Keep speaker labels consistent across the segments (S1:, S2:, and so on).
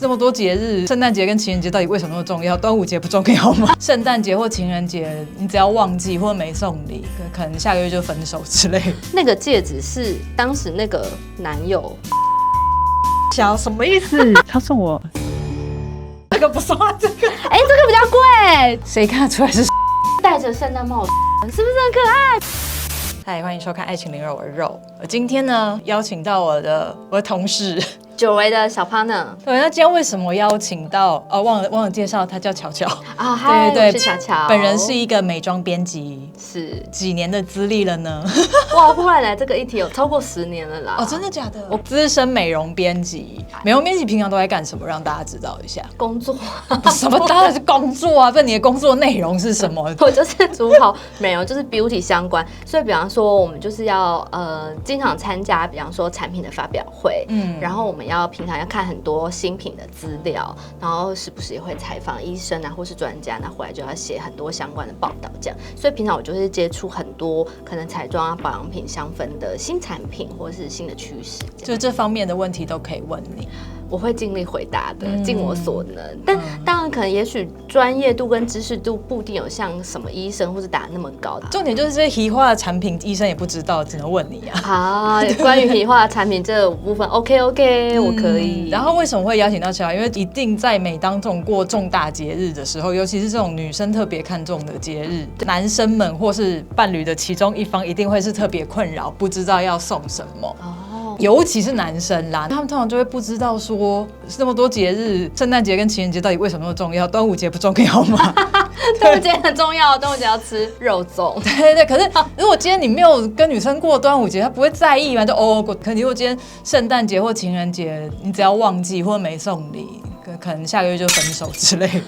S1: 那么多节日，圣诞节跟情人节到底为什么那么重要？端午节不重要吗？圣诞节或情人节，你只要忘记或没送礼，可能下个月就分手之类的。
S2: 那个戒指是当时那个男友
S1: 想什么意思？
S3: 他送我
S1: 这个不送啊，这个
S2: 这个比较贵，
S1: 谁看得出来是？
S2: 戴着圣诞帽子，是不是很可爱？
S1: 嗨，欢迎收看《爱情灵肉我的肉》。今天呢，邀请到我的同事。
S2: 久违的小 partner，
S1: 对，那今天为什么邀请到？忘了介绍，他叫乔乔
S2: 啊，嗨，
S1: 对，
S2: 我是乔乔，
S1: 本人是一个美妆编辑，
S2: 是
S1: 几年的资历了呢？
S2: 哇，忽然来这个议题有超过10年了啦！
S1: 哦，真的假的？我资深美容编辑，美容编辑平常都在干什么？让大家知道一下。
S2: 工作
S1: 什么？当然是工作啊！不，你的工作内容是什么？
S2: 我就是主跑美容，就是 beauty 相关，所以比方说我们就是要经常参加，比方说产品的发表会，然后我们平常要看很多新品的资料，然后时不时也会采访医生啊，或是专家，那回来就要写很多相关的报道，这样。所以平常我就是接触很多可能彩妆啊、保养品、香氛的新产品或是新的趋势，
S1: 就这方面的问题都可以问你。
S2: 我会尽力回答的，尽我所能。但当然，可能也许专业度跟知识度不一定有像什么医生或是打那么高的。
S1: 重点就是这些奇化的产品，医生也不知道，只能问你啊。
S2: 好，关于奇化的产品这部分 ，OK， 我可以。
S1: 然后为什么会邀请到乔？因为一定在每当这种过重大节日的时候，尤其是这种女生特别看重的节日，男生们或是伴侣的其中一方一定会是特别困扰，不知道要送什么。尤其是男生啦，他们通常就会不知道说那么多节日，圣诞节跟情人节到底为什么那么重要？端午节不重要吗？
S2: 端午节很重要，端午节要吃肉粽。
S1: 对，可是如果今天你没有跟女生过端午节，她不会在意嘛？就可能如果今天圣诞节或情人节，你只要忘记或没送礼，可能下个月就分手之类的。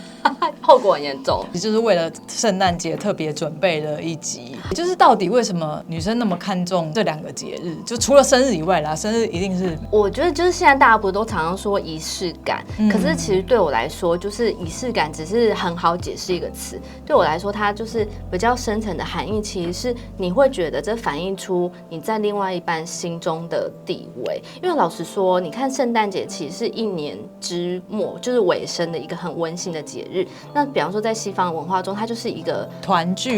S2: 后果很严重，
S1: 就是为了圣诞节特别准备了一集，就是到底为什么女生那么看重这2个节日？就除了生日以外啦，生日一定是。
S2: 我觉得就是现在大家不都常常说仪式感，可是其实对我来说，就是仪式感只是很好解释一个词。对我来说，它就是比较深层的含义，其实是你会觉得这反映出你在另外一半心中的地位。因为老实说，你看圣诞节其实是一年之末，就是尾声的一个很温馨的节日。那比方说，在西方文化中，它就是一个
S1: 团聚，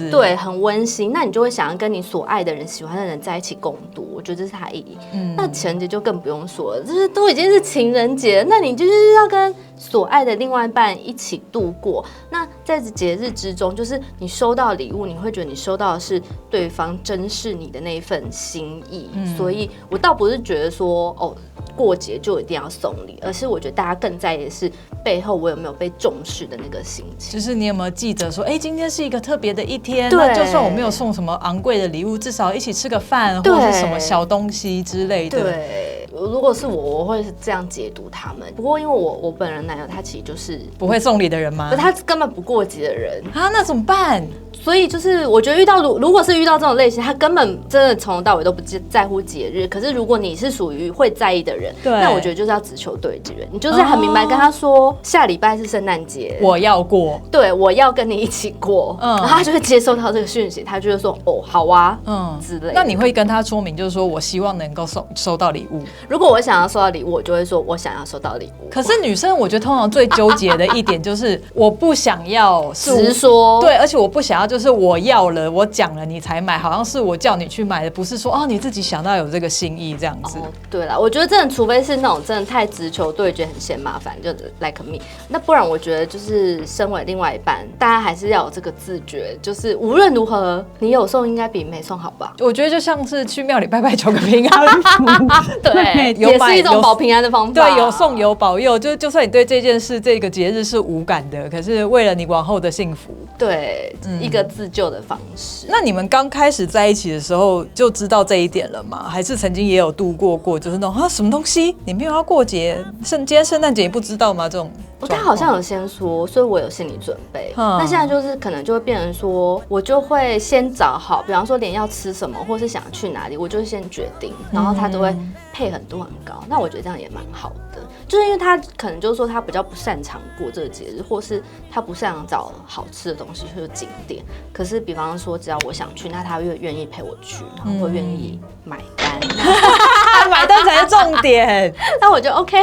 S2: 对，很温馨。那你就会想要跟你所爱的人、喜欢的人在一起共度，我觉得这是它的意义。那情人节就更不用说了，就是都已经是情人节，那你就是要跟所爱的另外一半一起度过。那在节日之中，就是你收到礼物，你会觉得你收到的是对方珍视你的那一份心意。所以我倒不是觉得说过节就一定要送礼，而是我觉得大家更在意的是背后我有没有被重视的那个心情，
S1: 就是你有没有记得说，今天是一个特别的一天，那就算我没有送什么昂贵的礼物，至少一起吃个饭或者是什么小东西之类的。
S2: 对，如果是我会是这样解读他们。不过因为我本人男友他其实就是
S1: 不会送礼的人吗？
S2: 他根本不过节的人
S1: 啊，那怎么办？
S2: 所以就是我觉得如果是遇到这种类型，他根本真的从头到尾都不在乎节日。可是如果你是属于会在意的人，那我觉得就是要直球对决，你就是很明白跟他说，下礼拜是圣诞节，
S1: 我要过，
S2: 对，我要跟你一起过，然后他就会接收到这个讯息，他就会说好啊，之类的。
S1: 那你会跟他说明，就是说我希望能够收到礼物。
S2: 如果我想要收到礼物，我就会说我想要收到礼物。
S1: 可是女生我觉得通常最纠结的一点就是我不想要
S2: 直说，
S1: 对，而且我不想要就是我要了，我讲了你才买，好像是我叫你去买的，不是说你自己想到有这个心意这样子。
S2: 对啦，我觉得真的，除非是那种真的太直球对决，很嫌麻烦，就 like me。那不然我觉得就是身为另外一半，大家还是要有这个自觉，就是无论如何，你有送应该比没送好吧？
S1: 我觉得就像是去庙里拜拜求个平安，
S2: 对，也是一种保平安的方法。
S1: 对，有送有保佑，就算你对这件事、这个节日是无感的，可是为了你往后的幸福，
S2: 对，一个自救的方式。
S1: 那你们刚开始在一起的时候就知道这一点了吗？还是曾经也有度过，就是那种什么东西你没有要过节，今天圣诞节也不知道吗？这种
S2: 他好像有先说，所以我有心理准备。那现在就是可能就会变成说，我就会先找好，比方说连要吃什么，或是想去哪里，我就先决定，然后他都会配很多很高。那我觉得这样也蛮好的，就是因为他可能就是说他比较不擅长过这个节日，或是他不擅长找好吃的东西，就是景点。可是比方说只要我想去，那他会愿意陪我去，然后会愿意买单。
S1: 买单才是重点。
S2: 那我就 OK，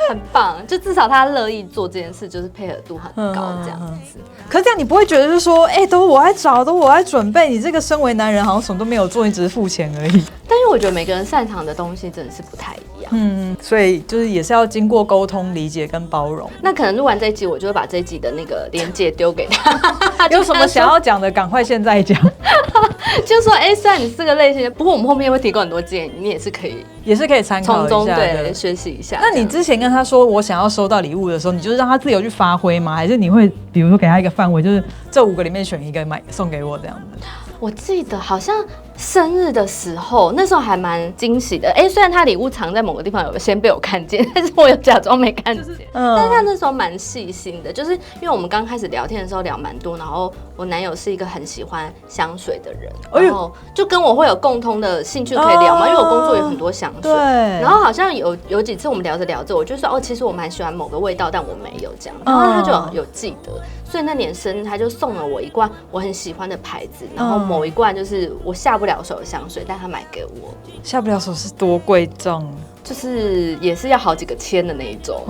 S2: 很棒，就至少他乐意做这件事，就是配合度很高这样子。
S1: 可是这样你不会觉得就是说，都我在找，都我在准备，你这个身为男人好像什么都没有做，你只是付钱而已。
S2: 但是我觉得每个人擅长的东西真的是不太一样，
S1: 所以就是也是要经过沟通、理解跟包容。
S2: 那可能录完这一集，我就会把这一集的那个连结丢给他。
S1: 有什么想要讲的，赶快现在讲。
S2: 就说虽然你是这个类型，不过我们后面会提供很多建议，你也是可以
S1: 参考一下，
S2: 从中对学习一下。
S1: 那你之前跟他说我想要收到礼物的时候，你就是让他自由去发挥吗？还是你会比如说给他一个范围，就是这5个里面选一个送给我这样子？
S2: 我记得好像生日的时候，那时候还蛮惊喜的。虽然他礼物藏在某个地方有先被我看见，但是我有假装没看见。但是他那时候蛮细心的，就是因为我们刚开始聊天的时候聊蛮多，然后我男友是一个很喜欢香水的人，然后就跟我会有共通的兴趣可以聊嘛，因为我工作有很多香水。对。然后好像有几次我们聊着聊着，我就说其实我蛮喜欢某个味道，但我没有这样，然后他就有记得。所以那年生日他就送了我一罐我很喜欢的牌子，然后某一罐就是我下不了手的香水，但他买给我。下不了手是多贵重？就是也是要好几个千的那一种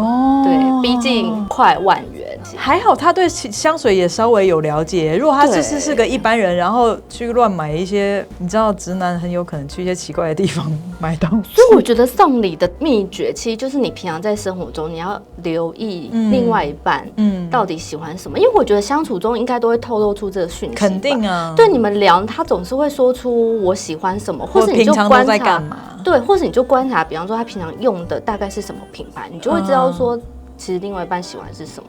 S2: 对，逼近快10000元。
S1: 还好他对香水也稍微有了解，如果他是个一般人，然后去乱买一些，你知道直男很有可能去一些奇怪的地方买东西。
S2: 所以我觉得送礼的秘诀其实就是你平常在生活中你要留意另外一半到底喜欢什么，因为我觉得相处中应该都会透露出这个讯息。
S1: 肯定啊，
S2: 对，你们聊他总是会说出我喜欢什么，或是你就
S1: 平常都在干嘛。
S2: 对，或是你就观察，比方说他平常用的大概是什么品牌，你就会知道说其实另外一半喜欢是什么。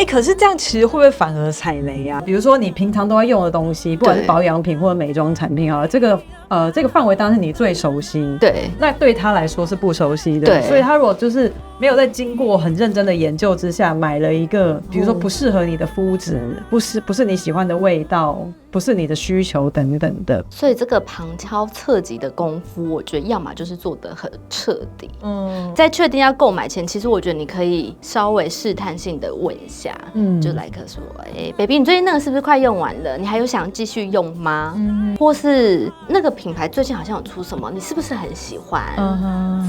S1: 可是这样其实会不会反而踩雷啊？比如说你平常都在用的东西，不管是保养品或者美妆产品，这个范围当然是你最熟悉，对，那对他来说是不熟悉的，对，所以他如果就是没有在经过很认真的研究之下买了一个，比如说不适合你的肤质，不是你喜欢的味道，不是你的需求等等的，
S2: 所以这个旁敲侧击的功夫，我觉得要么就是做得很彻底，在确定要购买前，其实我觉得你可以稍微试探性的问一下，就来个说，baby， 你最近那个是不是快用完了？你还有想继续用吗？或是那个品牌最近好像有出什么，你是不是很喜欢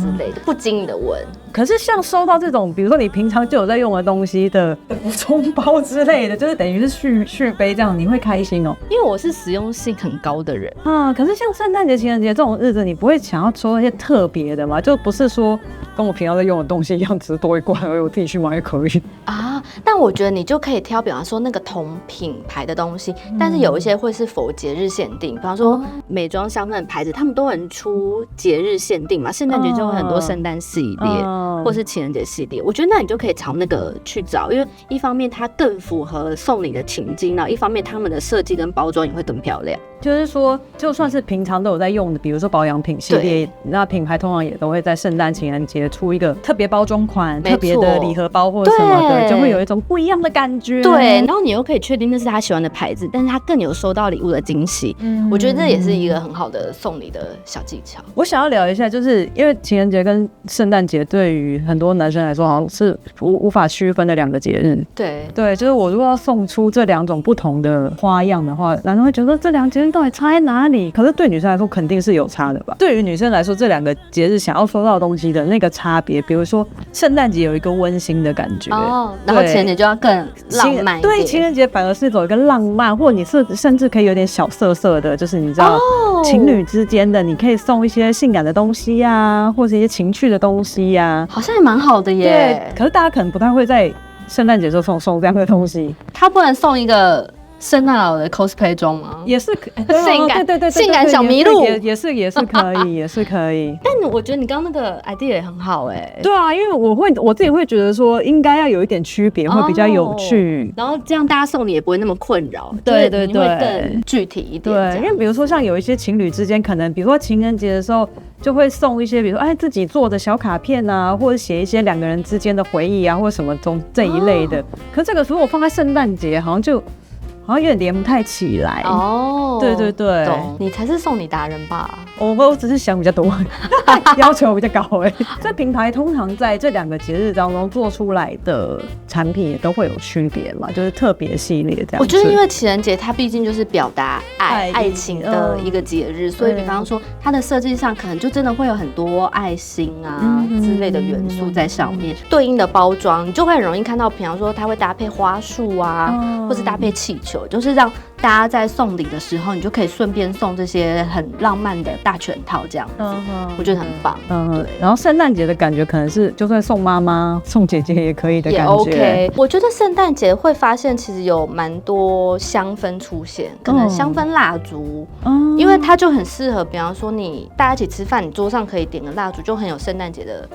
S2: 之类的，不经意的问。
S1: 可是像收到这种，比如说你平常就有在用的东西的补充包之类的，就是等于是续杯这样，你会开心哦？
S2: 因为我是实用性很高的人
S1: 可是像圣诞节、情人节这种日子，你不会想要收一些特别的吗？就不是说跟我平常在用的东西一样，只是多一罐而已，我自己去买也可以
S2: 啊。但我觉得你就可以挑，比方说那个同品牌的东西，但是有一些会是否节日限定，比方说美妆香氛的牌子，他们都很出节日限定嘛，圣诞节就会很多圣诞系列。或是情人节系列，我觉得那你就可以朝那个去找，因为一方面它更符合送礼的情境，然后一方面他们的设计跟包装也会更漂亮。
S1: 就是说，就算是平常都有在用的，比如说保养品系列，那品牌通常也都会在圣诞、情人节出一个特别包装款、特别的礼盒包或者什么的，就会有一种不一样的感觉。
S2: 对，然后你又可以确定那是他喜欢的牌子，但是他更有收到礼物的惊喜。我觉得这也是一个很好的送礼的小技巧。
S1: 我想要聊一下，就是因为情人节跟圣诞节对于很多男生来说，好像是无法区分的2个节日。对，就是我如果要送出这2种不同的花样的话，男生会觉得这2个节日到底差在哪里？可是对女生来说肯定是有差的吧？对于女生来说，这2个节日想要收到的东西的那个差别，比如说圣诞节有一个温馨的感觉
S2: 然后情人节就要更浪漫一点。
S1: 对，情人节反而是走一个浪漫，或者你是甚至可以有点小色色的，就是你知道情侣之间的，你可以送一些性感的东西啊，或者一些情趣的东西啊，
S2: 好像也蛮好的耶。
S1: 对，可是大家可能不太会在圣诞节时候送这样的东西。
S2: 他不能送一个圣诞老的 cosplay 装吗？
S1: 也是
S2: 性感，
S1: 对，
S2: 性感小麋鹿
S1: 也是可以，也是可以。
S2: 但我觉得你刚刚那个 idea 也很好
S1: 对啊，因为我自己会觉得说，应该要有一点区别，会比较有趣，
S2: 然后这样大家送礼也不会那么困扰。
S1: 对，
S2: 你会更具体一点。
S1: 对，因为比如说像有一些情侣之间，可能比如说情人节的时候，就会送一些，比如说自己做的小卡片啊，或者写一些2个人之间的回忆啊，或者什么这一类的。可是这个如果放在圣诞节，好像就
S3: 好像有点连不太起来。
S2: 哦，
S3: 对对对，
S2: 懂，你才是送礼达人吧？
S3: 我只是想比较多，要求比较高哎。这品牌通常在这2个节日当中做出来的产品也都会有区别嘛，就是特别系列这样子。
S2: 我觉得因为情人节它毕竟就是表达爱情的一个节日，所以比方说它的设计上可能就真的会有很多爱心啊之类的元素在上面，对应的包装你就会很容易看到，比方说它会搭配花束啊，或是搭配气球，就是让大家在送礼的时候，你就可以顺便送这些很浪漫的大全套这样子，我觉得很棒。对。
S3: 然后圣诞节的感觉可能是就算送妈妈、送姐姐也可以的感觉。
S2: 也 OK。我觉得圣诞节会发现其实有蛮多香氛出现，可能香氛蜡烛，因为它就很适合，比方说你大家一起吃饭，你桌上可以点个蜡烛，就很有圣诞节的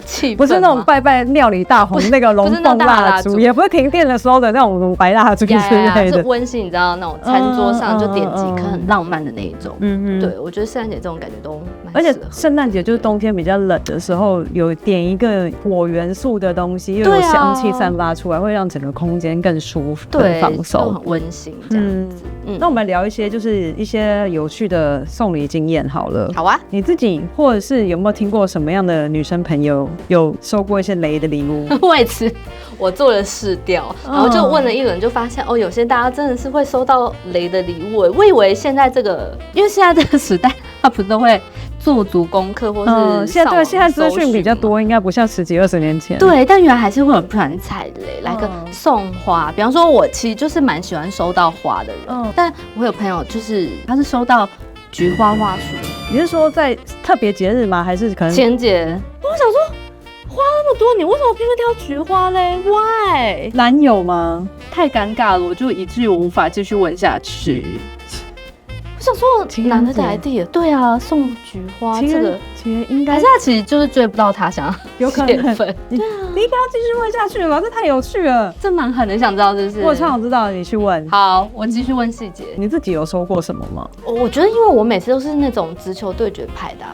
S2: 气氛。
S3: 不是那种拜拜料理大红那个龙凤蜡烛，也不是停电的时候的那种白蜡烛之类的，
S2: 是温馨，你知道那种餐桌上就点几颗很浪漫的那一种。对，我觉得圣诞节这种感觉都蛮适合。
S3: 而且圣诞节就是冬天比较冷的时候，有点一个火元素的东西，又有香气散发出来，会让整个空间更舒服、更放松，
S2: 很温馨这样子。
S3: 那我们聊一些就是一些有趣的送礼经验好了。
S2: 好啊，
S3: 你自己或者是有没有听过什么样的女生朋友有收过一些雷的礼物？
S2: 为此我做了市调，然后就问了一轮，就发现有些大家真的是会收到雷的礼物。我以为现在这个，因为现在这个时代，他不是都会做足功课，或是
S3: 现在资讯比较多，应该不像10几20年前。
S2: 对，但原来还是会有不然踩雷，来个送花。比方说，我其实就是蛮喜欢收到花的人，但我有朋友就是他是收到菊花花束。
S3: 你是说在特别节日吗？还是可能
S2: 情人节？我想说，花那么多，你为什么偏偏挑菊花嘞 ？Why？
S3: 男友吗？
S2: 太尴尬了，我就以至于我无法继续问下去。我想说，男的的 idea， 对啊，送菊花这个，
S3: 应该
S2: 还是他其实就是追不到他，想要
S3: 有可能。对
S2: 啊，
S3: 你应该要继续问下去了，这太有趣了，
S2: 这蛮狠的，想知道是不是？
S3: 我超想知道，你去问。
S2: 好，我继续问细节。
S3: 你自己有收过什么吗？
S2: 我觉得，因为我每次都是那种直球对决派的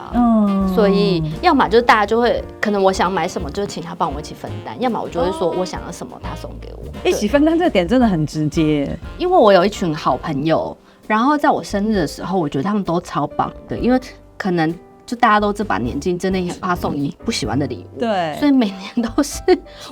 S2: 所以要么就是大家就会，可能我想买什么，就请他帮我一起分担；要么我就会说我想要什么，他送给我。
S3: 一起分担这个点真的很直接，
S2: 因为我有一群好朋友。然后在我生日的时候，我觉得他们都超棒的，因为可能就大家都这把年纪，真的也很怕送你不喜欢的礼物，
S3: 对，
S2: 所以每年都是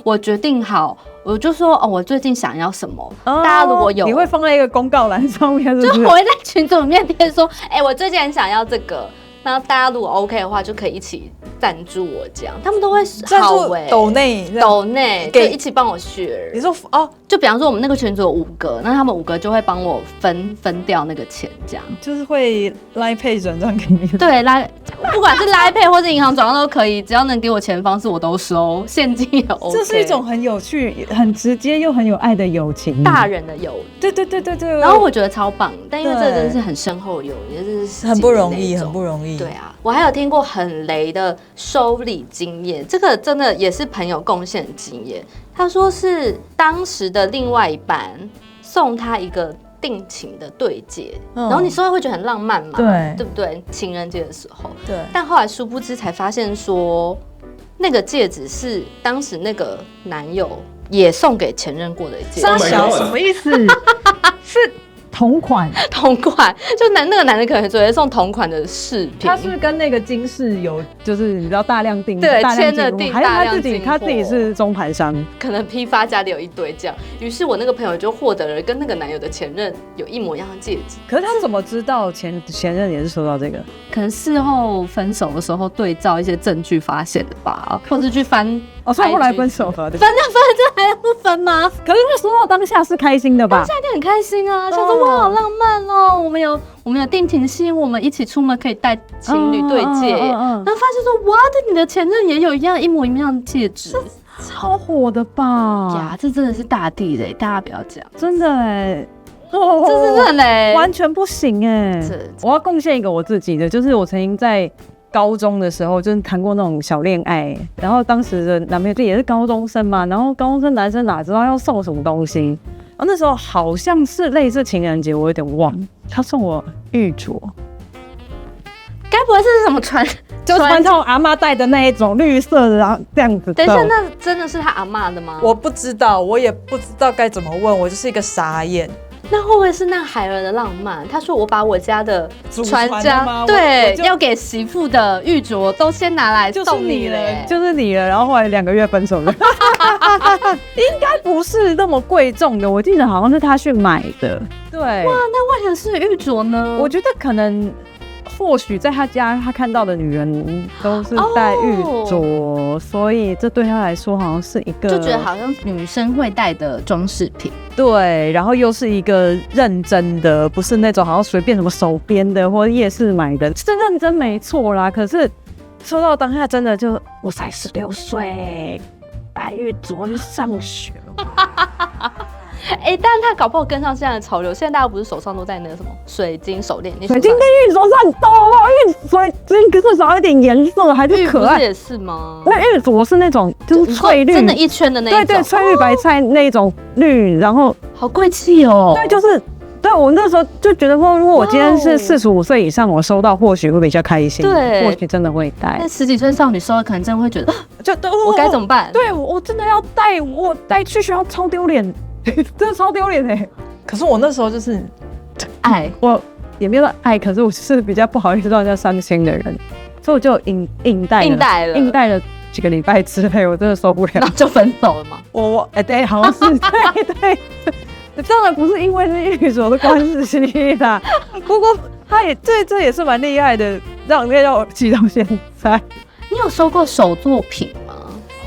S2: 我决定好，我就说我最近想要什么，大家如果有，
S3: 你会放在一个公告栏上面，
S2: 就我会在群组里面贴说，我最近很想要这个，那大家如果 OK 的话，就可以一起赞助我这样，他们都会好
S1: 抖内
S2: 就一起帮我share。
S1: 你说
S2: 就比方说我们那个群组有5个，那他们5个就会帮我分掉那个钱，这样
S1: 就是会Line Pay转账给你。
S2: 对，不管是Line Pay或是银行转账都可以，只要能给我钱的方式我都收，现金也 OK。
S1: 这是一种很有趣、很直接又很有爱的友情，
S2: 大人的友谊。
S1: 对。
S2: 然后我觉得超棒，但因为这个真的是很深厚的友谊，这是
S1: 很不容易，很不容易。
S2: 对啊，我还有听过很雷的收礼经验，这个真的也是朋友贡献经验。他说是当时的另外一半送他一个定情的对戒，然后你收到会觉得很浪漫嘛，对不对？情人节的时候，
S1: 对。但
S2: 后来殊不知才发现说，那个戒指是当时那个男友也送给前任过的戒指。
S3: 什么意思？是同款，
S2: 就那个男的可能只会送同款的饰品。
S3: 他是跟那个金饰有，就是你知道大量订，
S2: 对，签了订，
S3: 还有他自己是中盘商，
S2: 可能批发家里有一堆这样。于是我那个朋友就获得了跟那个男友的前任有一模一样的戒指。
S3: 可是他怎么知道前任也是收到这个？
S2: 可能事后分手的时候对照一些证据发现的吧，或者去翻。
S3: 所以后来分手了，分
S2: 这还要不分吗？
S3: 可是他收到当下是开心的吧？
S2: 当下一定很开心啊，想说哇好浪漫哦，我们有定情信，我们一起出门可以戴情侣对戒，然后发现说哇，对你的前任也有一模一样的戒指，
S3: 超火的吧？
S2: 呀，这真的是大地雷，大家不要讲，
S3: 真的哎。
S2: 这是很雷，
S3: 完全不行哎！我要贡献一个我自己的，就是我曾经在高中的时候，就是谈过那种小恋爱，然后当时的男朋友也是高中生嘛，然后高中生男生哪知道要送什么东西，然后那时候好像是类似情人节，我有点忘，他送我玉镯，
S2: 该不会是什么传
S3: 统阿嬷戴的那一种绿色的，然后这样子。
S2: 等一下，那真的是他阿嬷的吗？
S1: 我不知道，我也不知道该怎么问，我就是一个傻眼。
S2: 那会不会是那海儿的浪漫？他说我把我家的传
S3: 祖传
S2: 家
S3: 的吗
S2: 对
S3: 我就
S2: 要给媳妇的玉镯都先拿来
S3: 就是
S2: 送
S3: 你了
S2: 了耶，
S3: 就是你了，然后后来2个月分手了，应该不是那么贵重的，我记得好像是他去买的。对，
S2: 那为何是玉镯呢？
S3: 我觉得可能或许在他家他看到的女人都是戴玉镯，所以这对他来说好像是一个
S2: 就觉得好像女生会戴的装饰品。
S3: 对，然后又是一个认真的，不是那种好像随便什么手编的或夜市买的，是认真没错啦。可是收到当下真的就我才16岁，戴玉镯去上学了。
S2: 但他搞不好跟上现在的潮流，现在大家不是手上都戴那个什么水晶手链？
S3: 水晶跟玉镯差很多好不好？因为水晶至少有点颜色，还是可爱。
S2: 也是吗？
S3: 那玉镯是那种就是翠绿，
S2: 真的一圈的那一种。
S3: 对，翠绿白菜那种绿，然后
S2: 好贵气哦。
S3: 对，就是。对，我那时候就觉得说，如果我今天是45岁以上，我收到或许会比较开心，
S2: 对，
S3: 或许真的会戴。
S2: 但10几岁少女收到，可能真的会觉得，
S3: 就
S2: 我该怎么办？
S3: 对，我真的要戴，我戴去学校超丢脸，真的超丢脸哎。
S1: 可是我那时候就是
S2: 爱，
S3: 我也没有爱，可是我是比较不好意思让人家伤心的人，所以我就硬戴了几个礼拜之内，我真的受不了，
S2: 然后就分手了吗？
S3: 对，好像是对。当然不是因为是玉镯的关系啦，不过他也这也是蛮厉害的，让我记到现在。
S2: 你有收过手作品吗？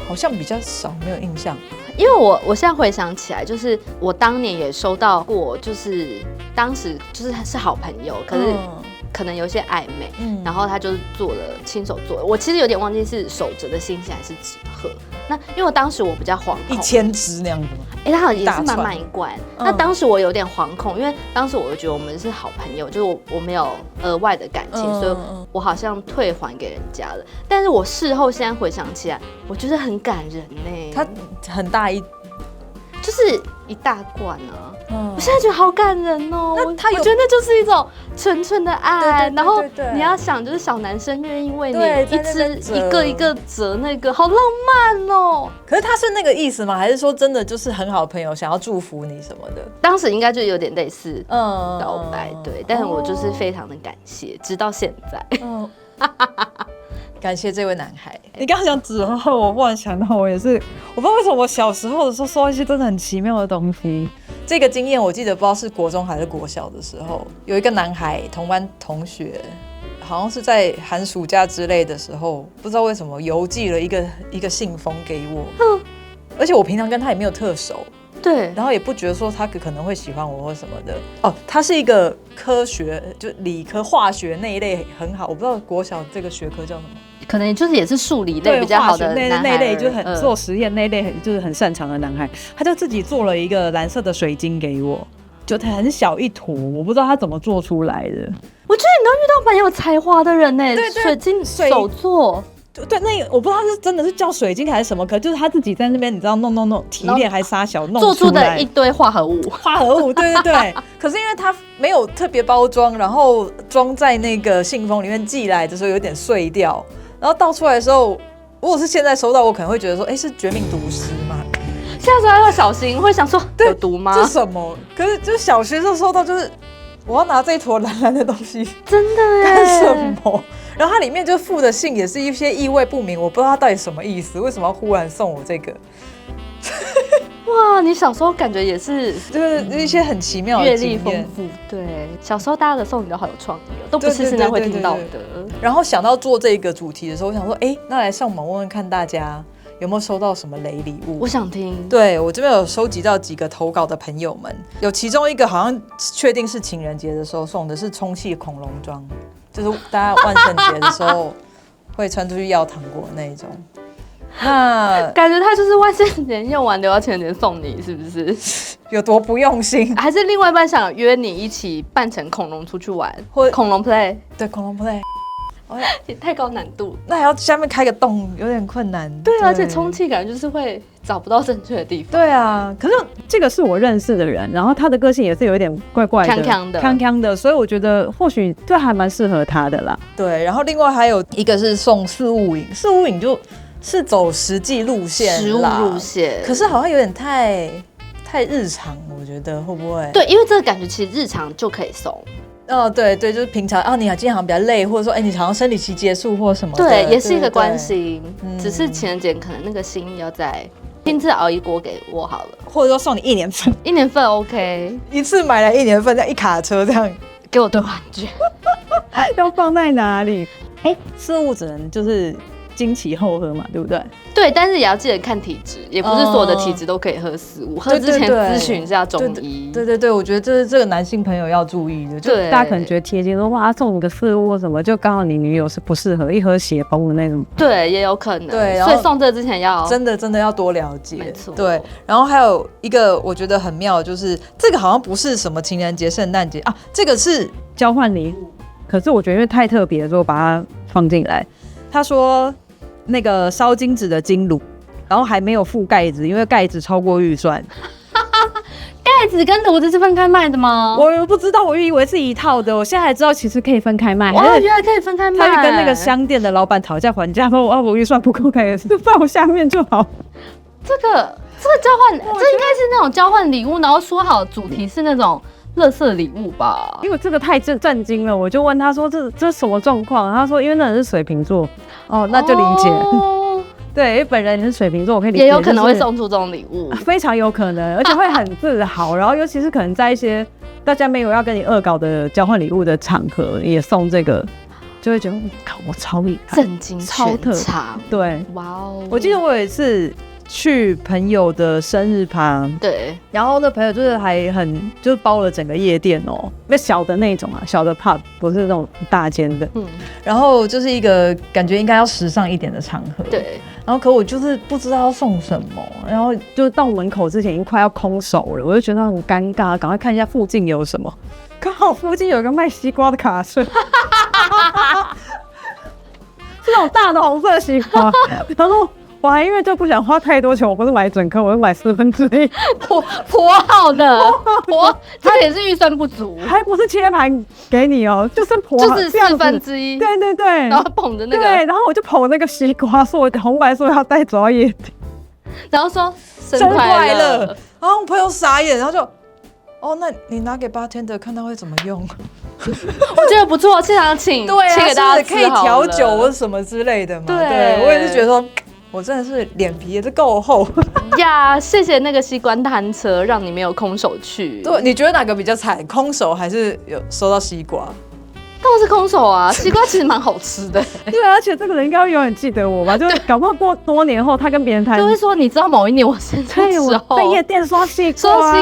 S1: 好像比较少，没有印象。
S2: 因为我现在回想起来，就是我当年也收到过，就是当时就是是好朋友，可是可能有些暧昧，然后他就是做了亲手做的，我其实有点忘记是手折的星星还是纸鹤。那因为我当时我比较惶恐
S1: ，1000只那样子吗？
S2: 它好像也是满满一罐。那当时我有点惶恐，因为当时我就觉得我们是好朋友，就是我没有额外的感情，所以我好像退还给人家了。但是我事后现在回想起来，我觉得很感人呢。
S1: 它很大一，
S2: 就是一大罐啊。我现在觉得好感人哦。我觉得那就是一种纯纯的爱，然后你要想，就是小男生愿意为你一个一个折那个，好浪漫哦。
S1: 可是他是那个意思吗？还是说真的就是很好的朋友想要祝福你什么的？
S2: 当时应该就有点类似告白，对。但是我就是非常的感谢，直到现在。
S1: 感谢这位男孩。
S3: 你刚刚讲纸鹤，我忽然想到，我也是，我不知道为什么我小时候的时候收到一些真的很奇妙的东西。
S1: 这个经验我记得不知道是国中还是国小的时候，有一个男孩同班同学，好像是在寒暑假之类的时候，不知道为什么邮寄了一个信封给我，而且我平常跟他也没有特熟。
S2: 对，
S1: 然后也不觉得说他可能会喜欢我或什么的哦。他是一个科学，就理科化学那一类很好，我不知道国小这个学科叫什么，
S2: 可能就是也是数理类比较好的男孩，
S3: 那类就很做实验那类就是很擅长的男孩，他就自己做了一个蓝色的水晶给我，就很小一坨，我不知道他怎么做出来的。
S2: 我觉得你都遇到蛮有才华的人呢，水晶手做。
S3: 对，那我不知道是真的是叫水晶还是什么，可就是他自己在那边，你知道弄提炼还杀小弄
S2: 做出的一堆化合物，
S1: 对。可是因为它没有特别包装，然后装在那个信封里面寄来的时候有点碎掉，然后倒出来的时候，如果是现在收到，我可能会觉得说，是绝命毒师吗？
S2: 现在说要小心，会想说有毒吗？
S1: 这是什么？可是就是小学时候收到，就是我要拿这一坨蓝蓝的东西，
S2: 真的
S1: 干什么？然后它里面就附的信也是一些意味不明，我不知道它到底什么意思，为什么要忽然送我这个？
S2: 哇，你小时候感觉也是，
S1: 就是一些很奇妙的
S2: 阅历丰富。对，小时候大家的送礼都好有创意哦，都不是现在会听到的。
S1: 然后想到做这个主题的时候，我想说，那来上网问问看大家有没有收到什么雷礼物？
S2: 我想听。
S1: 对，我这边有收集到几个投稿的朋友们，有其中一个好像确定是情人节的时候送的是充气恐龙装。就是大家万圣节的时候会穿出去要糖果那一种，那
S2: 感觉他就是万圣节用完留到情人节送你，是不是？
S1: 有多不用心？
S2: 还是另外一半想约你一起扮成恐龙出去玩，或恐龙 play？
S1: 对，恐龙 play。
S2: 也太高难度，
S1: 那还要下面开个洞，有点困难。
S2: 对，而且充气感就是会找不到正确的地方。
S3: 对啊，可是这个是我认识的人，然后他的个性也是有一点怪怪的、康康的，所以我觉得或许这还蛮适合他的啦。
S1: 对，然后另外还有一个是送事物饮，事物饮就是走实际路线，
S2: 实物路线，
S1: 可是好像有点太太日常，我觉得会不会？
S2: 对，因为这个感觉其实日常就可以送。
S1: 哦，对对，就是平常你今天好像比较累，或者说你好像生理期结束或什么的，
S2: 对，也是一个关心。只是情人节可能那个心意要再亲自熬一锅给我好了，
S3: 或者说送你1年份
S2: ，1年份 OK，
S1: 一次买来1年份，这样一卡车这样，
S2: 给我兑换券，
S3: 要放在哪里？事物只能就是经期后喝嘛，对不对？
S2: 对，但是也要记得看体质，也不是所有的体质都可以喝食物。喝之前咨询一下中医。
S1: 对对对，我觉得这是这个男性朋友要注意的。
S3: 就大家可能觉得贴心说哇送你个事物或什么，就刚好你女友是不适合，一喝血崩的那种。
S2: 对，也有可能。
S1: 对，
S2: 所以送这之前要
S1: 真的要多了解。
S2: 没错。
S1: 对，然后还有一个我觉得很妙，就是这个好像不是什么情人节、圣诞节啊，这个是
S3: 交换礼物。可是我觉得因为太特别了，所以我把它放进来。他说那个烧金纸的金炉，然后还没有附盖子，因为盖子超过预算。
S2: 盖子跟炉子是分开卖的吗？
S3: 我不知道，我以为是一套的，我现在才知道其实可以分开卖。
S2: 哇，原来可以分开卖！
S3: 他就跟那个商店的老板讨价还价，说我预算不够，可以就放我下面就好。
S2: 这个交换，这应该是那种交换礼物，然后说好主题是那种垃圾礼物吧？
S3: 因为这个太震惊了，我就问他说这什么状况？他说因为那人是水瓶座，那就理解。对，因为本人也是水瓶座，我可以理解，
S2: 也有可能会送出这种礼物，
S3: 非常有可能，而且会很自豪。然后尤其是可能在一些大家没有要跟你恶搞的交换礼物的场合，也送这个，就会觉得靠，我超厉害，
S2: 震惊
S3: 超特
S2: 场。
S3: 对，
S2: 哇哦！
S3: 我记得我有一次去朋友的生日趴，
S2: 对，
S3: 然后那朋友就是还就是包了整个夜店那小的那种小的 pub， 不是那种大间的，
S1: 然后就是一个感觉应该要时尚一点的场合，
S2: 对，
S1: 然后可我就是不知道要送什么，然后
S3: 就到门口之前已经快要空手了，我就觉得很尴尬，赶快看一下附近有什么，刚好附近有一个卖西瓜的卡车。是那种大的红色西瓜，然后我还因为就不想花太多钱，我不是买整颗，我是买1/4，
S2: 颇好的，这也是预算不足，
S3: 还不是切盘给你就是
S2: 就是1/4，
S3: 对对对，
S2: 然后捧着那个，
S3: 对，然后我就捧那个西瓜，说我红白说要带走到夜店，
S2: 然后说生
S1: 快乐，然后我朋友傻眼，然后就那你拿给bartender看他会怎么用。
S2: 我觉得不错，现场请，
S1: 对啊，
S2: 切给大家吃
S1: 可以调酒或什么之类的嘛。对，我也是觉得说，我真的是脸皮也是够厚
S2: 呀。谢谢那个西瓜摊车，让你没有空手去。
S1: 对，你觉得哪个比较惨？空手还是有收到西瓜？
S2: 当然是空手啊，西瓜其实蛮好吃的。
S3: 对啊，而且这个人应该会永远记得我吧？就搞不好过多年后，他跟别人谈，
S2: 就会说你知道某一年我生日的时候，
S3: 在夜店刷西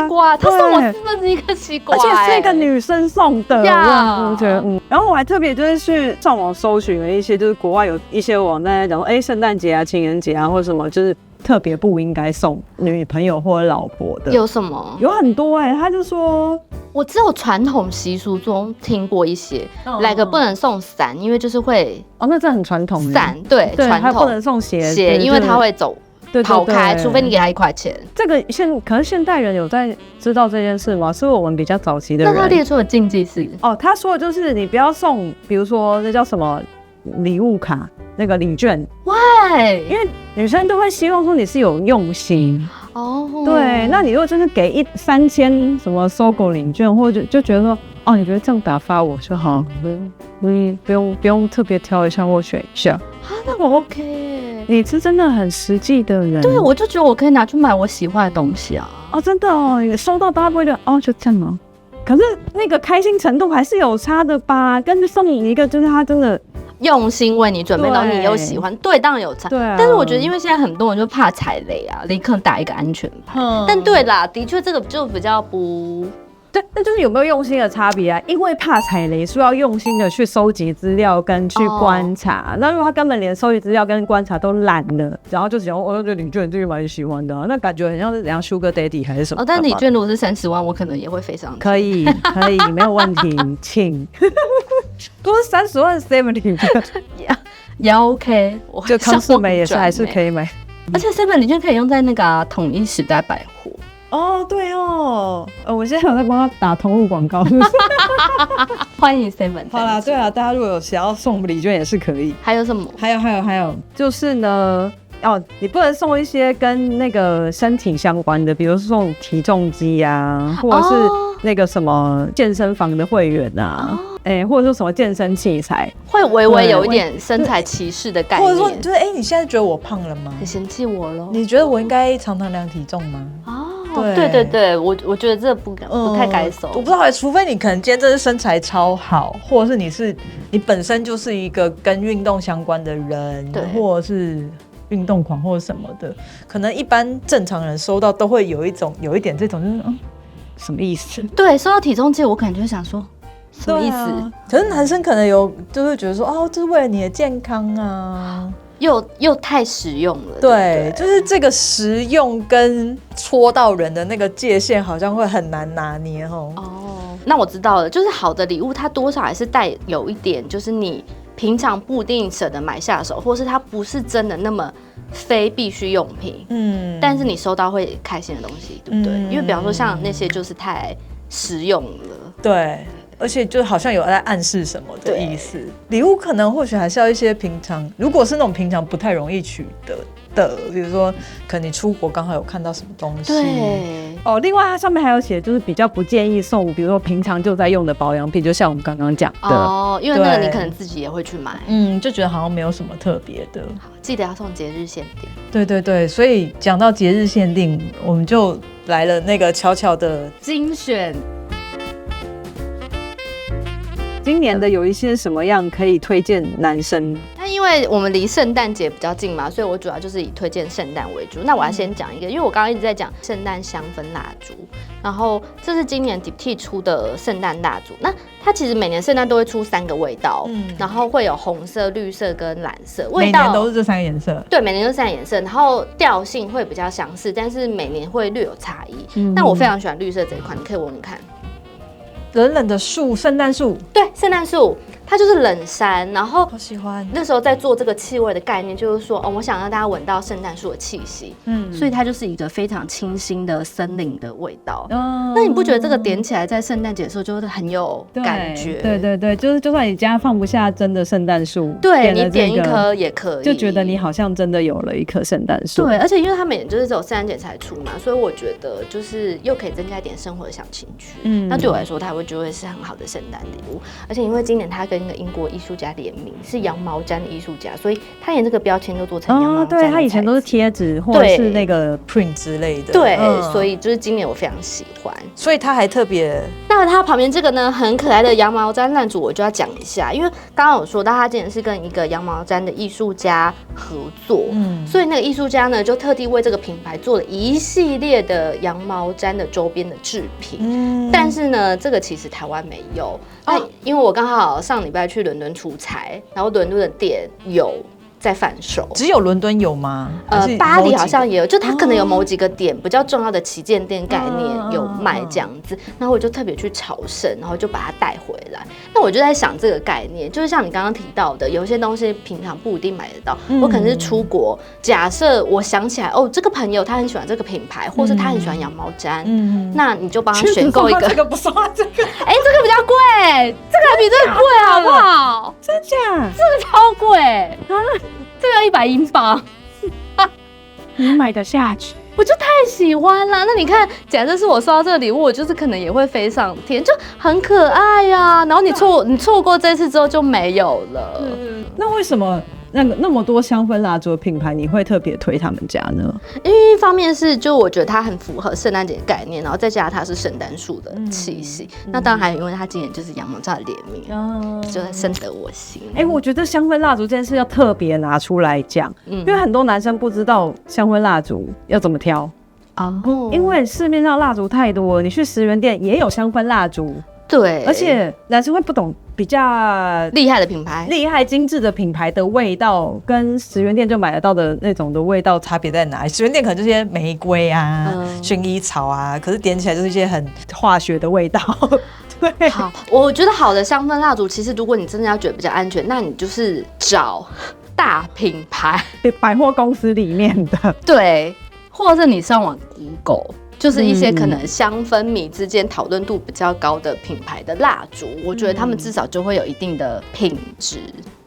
S3: 瓜，
S2: 他送我1/4个西瓜，
S3: 而且是一个女生送的。我觉得然后我还特别就是去上网搜寻了一些，就是国外有一些网站在讲说，圣诞节啊、情人节啊，或者什么，就是特别不应该送女朋友或者老婆的。
S2: 有什么？
S3: 有很多他就说。
S2: 我只有传统习俗中听过一些，来个不能送伞，因为就是会
S3: 那这很传统。
S2: 伞对，传统
S3: 不能送鞋，
S2: 因为它会跑开，除非你给他1块钱。这个
S3: 可是现代人有在知道这件事吗？是我们比较早期的人。
S2: 那他列出的禁忌是
S3: 他说的就是你不要送，比如说那叫什么礼物卡，那个礼券。
S2: Why？
S3: 因为女生都会希望说你是有用心。对，那你如果真的给3000什么搜狗领券，或者就觉得说，你觉得这样打发我就好，不用特别挑一下或选一下。
S2: 那我 OK。
S3: 你是真的很实际的人。
S2: 对，我就觉得我可以拿去买我喜欢的东西啊。
S3: 真的你收到大家不会觉得就这样可是那个开心程度还是有差的吧？跟送你一个就是他真的。
S2: 用心为你准备到你又喜欢，对，当然有差。
S3: 对啊。
S2: 但是我觉得，因为现在很多人就怕踩雷啊，立刻打一个安全牌。但对啦，的确这个就比较不。
S3: 对，那就是有没有用心的差别啊？因为怕踩雷，所以要用心的去收集资料跟去观察。那如果他根本连收集资料跟观察都懒了，然后就想我觉得礼券这个蛮喜欢的，那感觉很像是怎样 Sugar Daddy 还是什么？
S2: 但礼券如果是30万，我可能也会飞上去。
S3: 可以，没有问题，请。都是30万 7礼券，
S2: 也 OK。
S3: 就康士美也是还是可以买，
S2: 而且7礼券可以用在那个统一时代百货。
S3: 对我现在有在帮他打通路广告，
S2: 欢迎 7。
S3: 好啦，对啊，大家如果有想要送礼券也是可以。
S2: 还有什么？
S3: 还有，就是呢，哦，你不能送一些跟那个身体相关的，比如送体重机啊，或者是那个什么健身房的会员啊。或者说什么健身器材，
S2: 会微微有一点身材歧视的概念，
S1: 或者说就是你现在觉得我胖了吗？
S2: 很嫌弃我咯？
S1: 你觉得我应该常常量体重吗？
S2: 对，我觉得这不太该收。
S1: 我不知道，除非你可能今天真的身材超好，或者是你本身就是一个跟运动相关的人，或者是运动狂或者什么的，可能一般正常人收到都会有一点这种就是什么意思？
S2: 对，收到体重计，我可能就会想说。什么意思？
S1: 可是男生可能就会觉得说，这是为了你的健康啊，
S2: 又太实用了。
S1: 对，就是这个实用跟戳到人的那个界限，好像会很难拿捏哦。
S2: 那我知道了，就是好的礼物，它多少还是带有一点，就是你平常不一定舍得买下手，或是它不是真的那么非必需用品。但是你收到会开心的东西，对不对？因为比方说像那些就是太实用了。
S1: 对。而且就好像有在暗示什么的意思，礼物可能或许还是要一些平常，如果是那种平常不太容易取得的，比如说可能你出国刚好有看到什么东西。
S2: 对
S3: 另外它上面还有写，就是比较不建议送，比如说平常就在用的保养品，就像我们刚刚讲的
S2: 因为那个你可能自己也会去买，
S1: 就觉得好像没有什么特别的。
S2: 好，记得要送节日限
S1: 定。对，所以讲到节日限定，我们就来了那个巧巧的
S2: 精选。
S3: 今年的有一些什么样可以推荐男生？
S2: 那因为我们离圣诞节比较近嘛，所以我主要就是以推荐圣诞为主。那我要先讲一个，因为我刚刚一直在讲圣诞香氛蜡烛，然后这是今年 Diptyque 出的圣诞蜡烛。那它其实每年圣诞都会出3个味道，然后会有红色、绿色跟蓝色味道，
S1: 每年都是这3个颜色。
S2: 对，每年都是3个颜色，然后调性会比较相似，但是每年会略有差异。那我非常喜欢绿色这一款，你可以闻闻看。
S1: 冷冷的树，圣诞树，
S2: 对，圣诞树，它就是冷杉，然后
S1: 好喜欢。
S2: 那时候在做这个气味的概念，就是说，我想让大家闻到圣诞树的气息，所以它就是一个非常清新的森林的味道。那你不觉得这个点起来在圣诞节的时候就会很有感觉？
S3: 对，就是就算你家放不下真的圣诞树，
S2: 对你点一棵也可以，
S3: 就觉得你好像真的有了一棵圣诞树。
S2: 对，而且因为它每年就是只有圣诞节才出嘛，所以我觉得就是又可以增加一点生活的小情趣。那对我来说，它就会是很好的圣诞礼物。而且因为今年它跟一个英国艺术家联名，是羊毛毡的艺术家，所以他连这个标签都做成羊毛毡。
S3: 对，他以前都是贴纸或者是那个 print 之类的。
S2: 对，所以就是今年我非常喜欢。
S1: 所以他还特别，
S2: 那它旁边这个呢，很可爱的羊毛毡蜡烛，我就要讲一下，因为刚刚有说到他今年是跟一个羊毛毡的艺术家合作，所以那个艺术家呢就特地为这个品牌做了一系列的羊毛毡的周边的制品。但是呢，这个其实台湾没有。那因为我刚好上礼拜去伦敦出差，然后伦敦的店有在贩售。
S1: 只有伦敦有吗？
S2: 巴黎好像也有，就它可能有某几个点比较重要的旗舰店概念有卖这样子。然后我就特别去朝圣，然后就把它带回来。那我就在想这个概念，就是像你刚刚提到的，有些东西平常不一定买得到。我可能是出国，假设我想起来，这个朋友他很喜欢这个品牌，或是他很喜欢羊毛毡，那你就帮他选购一个。
S1: 这个不说这个，
S2: 这个比较贵，这个比这个贵好不好？
S3: 真假？
S2: 这个超贵，这个要100英镑，
S3: 你买得下去？
S2: 我就太喜欢了。那你看，假设是我收到这个礼物，我就是可能也会飞上天，就很可爱呀。然后你错过这次之后就没有了。
S3: 那为什么那么多香氛蜡烛的品牌，你会特别推他们家呢？
S2: 因为一方面是就我觉得它很符合圣诞节的概念，然后再加上它是圣诞树的气息。那当然还有因为它今年就是羊毛毡的联名，就深得我心。
S3: 我觉得香氛蜡烛这件事要特别拿出来讲，因为很多男生不知道香氛蜡烛要怎么挑因为市面上蜡烛太多了，你去10元店也有香氛蜡烛。
S2: 对，
S3: 而且男生会不懂比较
S2: 厉害的品牌、
S3: 厉害精致的品牌的味道，跟10元店就买得到的那种的味道
S1: 差别在哪里？10元店可能就是些玫瑰啊、薰衣草啊，可是点起来就是一些很
S3: 化学的味道。对，
S2: 好，我觉得好的香氛蜡烛，其实如果你真的要觉得比较安全，那你就是找大品牌，
S3: 百货公司里面的，
S2: 对，或者你上网 Google。就是一些可能香氛迷之间讨论度比较高的品牌的蜡烛，我觉得他们至少就会有一定的品质。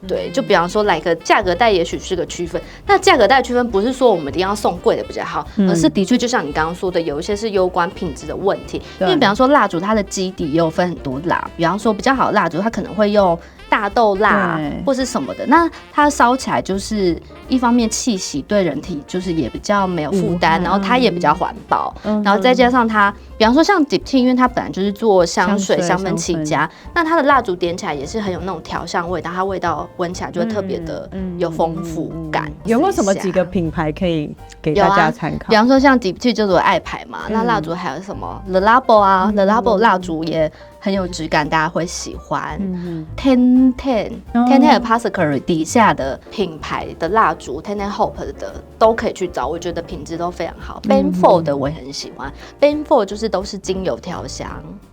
S2: 对，就比方说来个价格带，也许是个区分。那价格带区分不是说我们一定要送贵的比较好，而是的确就像你刚刚说的，有一些是攸关品质的问题。因为比方说蜡烛，它的基底也有分很多蜡，比方说比较好的蜡烛，它可能会用大豆蜡或是什么的，那它烧起来就是一方面气息对人体就是也比较没有负担，然后它也比较环保，然后再加上它，比方说像 Diptyque， 因为它本来就是做香水香氛起家，那它的蜡烛点起来也是很有那种调香味道，它味道闻起来就会特别的有丰富感。
S3: 有没有什么几个品牌可以给大家参考？
S2: 比方说像 Diptyque 就是我爱牌嘛，那蜡烛还有什么 Le Labo 啊，Le Labo 蜡烛也很有质感，大家会喜欢。Ten Apothecary 底下的品牌的蜡烛 Ten Hope 的都可以去找，我觉得品质都非常好。Banfold 的我也很喜欢，Banfold 就是都是精油调香，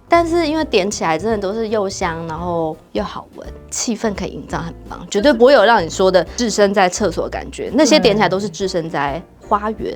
S2: 但是因为点起来真的都是又香，然后又好闻，气氛可以营造很棒，绝对不会有让你说的置身在厕所的感觉，那些点起来都是置身在花园，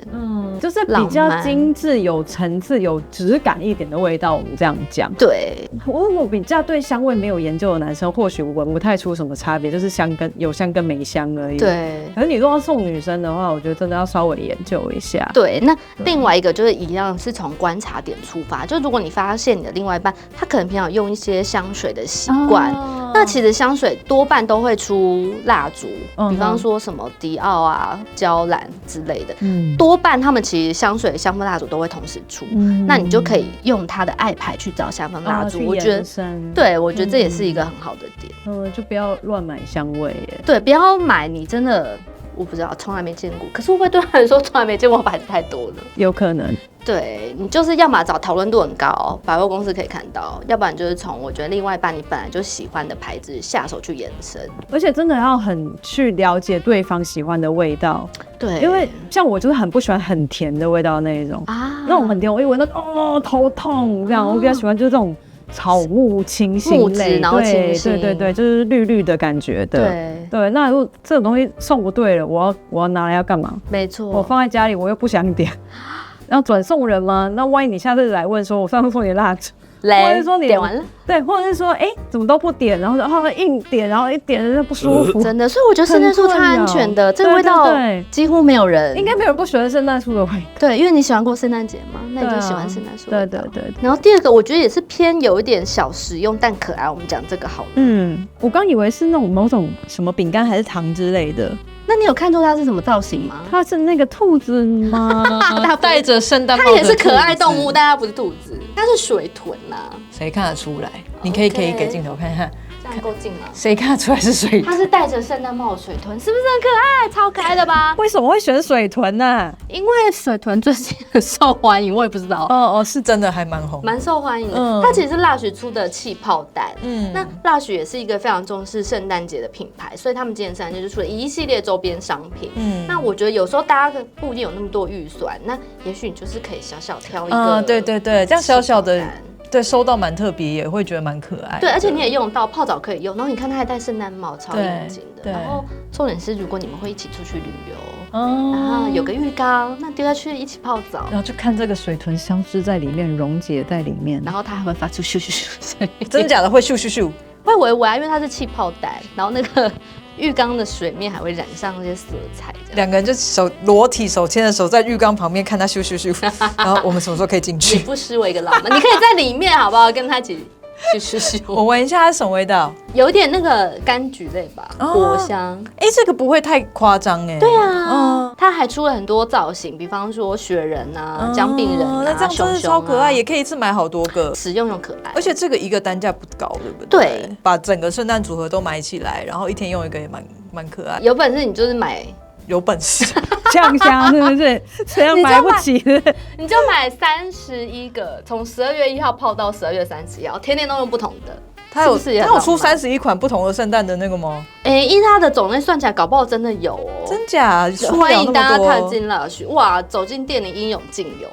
S3: 就是比较精致、有层次、有质感一点的味道。我们这样讲，
S2: 对，
S3: 我比较对香味没有研究的男生，或许闻不太出什么差别，就是香跟有香跟没香而已。
S2: 对，
S3: 可是你如果要送女生的话，我觉得真的要稍微研究一下。
S2: 对，那另外一个就是一样是从观察点出发，就如果你发现你的另外一半他可能平常用一些香水的习惯，那其实香水多半都会出蜡烛，比方说什么迪奥啊、娇兰之类的。多半他们其实香水、香氛蜡烛都会同时出，那你就可以用他的爱牌去找香氛蜡烛。我觉得，对，我觉得这也是一个很好的点。
S3: 就不要乱买香味耶。
S2: 对，不要买你真的我不知道，从来没见过。可是会不会对他来说从来没见过牌子太多了？
S3: 有可能。
S2: 对，你就是要么找讨论度很高，百货公司可以看到，要不然就是从我觉得另外一半你本来就喜欢的牌子下手去延伸，
S3: 而且真的要很去了解对方喜欢的味道。
S2: 对，
S3: 因为像我就是很不喜欢很甜的味道那一种啊，那种很甜我一闻到头痛这样，我比较喜欢就是这种草木清新类，
S2: 然后清新，
S3: 对，就是绿绿的感觉的。对，那如果这种东西送不对了，我要拿来要干嘛？
S2: 没错，
S3: 我放在家里，我又不想点，要转送人吗？那万一你下次来问说，我上次送你蜡烛，或者是说你
S2: 点完了，
S3: 对，或者是说，怎么都不点，然后硬点，然后一点就不舒服，
S2: 真的。所以我觉得圣诞树超安全的，这个味道几乎没有人，
S3: 应该没有人不喜欢圣诞树的味道。
S2: 对，因为你喜欢过圣诞节嘛，那你就喜欢圣诞树。
S3: 对。
S2: 然后第二个，我觉得也是偏有一点小实用但可爱。我们讲这个好了。
S3: 我刚以为是那种某种什么饼干还是糖之类的。
S2: 那你有看出它是什么造型吗？
S3: 它是那个兔子吗？
S1: 它戴着圣诞帽的兔子，
S2: 它也是可爱动物，但它不是兔子，它是水豚啦。
S1: 谁看得出来？你可以给镜头看看，
S2: 这样够近吗？
S1: 谁看得出来是水豚？
S2: 它是戴着圣诞帽的水豚，是不是很可爱？超可爱的吧？
S3: 为什么会选水豚呢？
S2: 因为水豚最近很受欢迎，我也不知道。
S1: 是真的还蛮红，
S2: 蛮受欢迎的。它其实是Lush出的气泡蛋。那Lush也是一个非常重视圣诞节的品牌，所以他们今年圣诞节就出了一系列周边商品。那我觉得有时候大家不一定有那么多预算，那也许你就是可以小小挑一个。
S1: 对，这样小小的。对，收到蛮特别，也会觉得蛮可爱。
S2: 对，而且你也用到，泡澡可以用。然后你看它还戴圣诞帽，超应景的。然后重点是，如果你们会一起出去旅游，然后有个浴缸，那丢下去一起泡澡，
S3: 然后就看这个水豚消失在里面，溶解在里面，
S2: 然后它还会发出咻咻咻声音。
S1: 真的假的？会咻咻咻？
S2: 会微微啊，因为它是气泡蛋，然后那个浴缸的水面还会染上那些色彩。
S1: 两个人就裸体手牵着手在浴缸旁边看它咻咻咻，然后我们什么时候可以进去？
S2: 你不失为一个浪漫，你可以在里面好不好？跟他一起咻咻咻。
S1: 我闻一下它是什么味道？
S2: 有点那个柑橘类吧，果香。
S1: 这个不会太夸张哎。
S2: 对啊，它还出了很多造型，比方说雪人啊、姜饼人啊、
S1: 那这样真的超可爱，也可以一次买好多个，
S2: 实用又可爱。
S1: 而且这个一个单价不高，对不对？对，把整个圣诞组合都买起来，然后一天用一个也蛮可爱。
S2: 有本事你就是买。
S1: 有本事
S3: 酱香是不是？谁要买不起的？
S2: 你就买31个，从12月1号泡到12月31号，天天都用不同的。
S1: 它有出31款不同的圣诞的那个吗？
S2: 依它的种类算起来，搞不好真的有哦。
S1: 真假？
S2: 欢迎大家看进Lush，哇，走进店里应有尽有。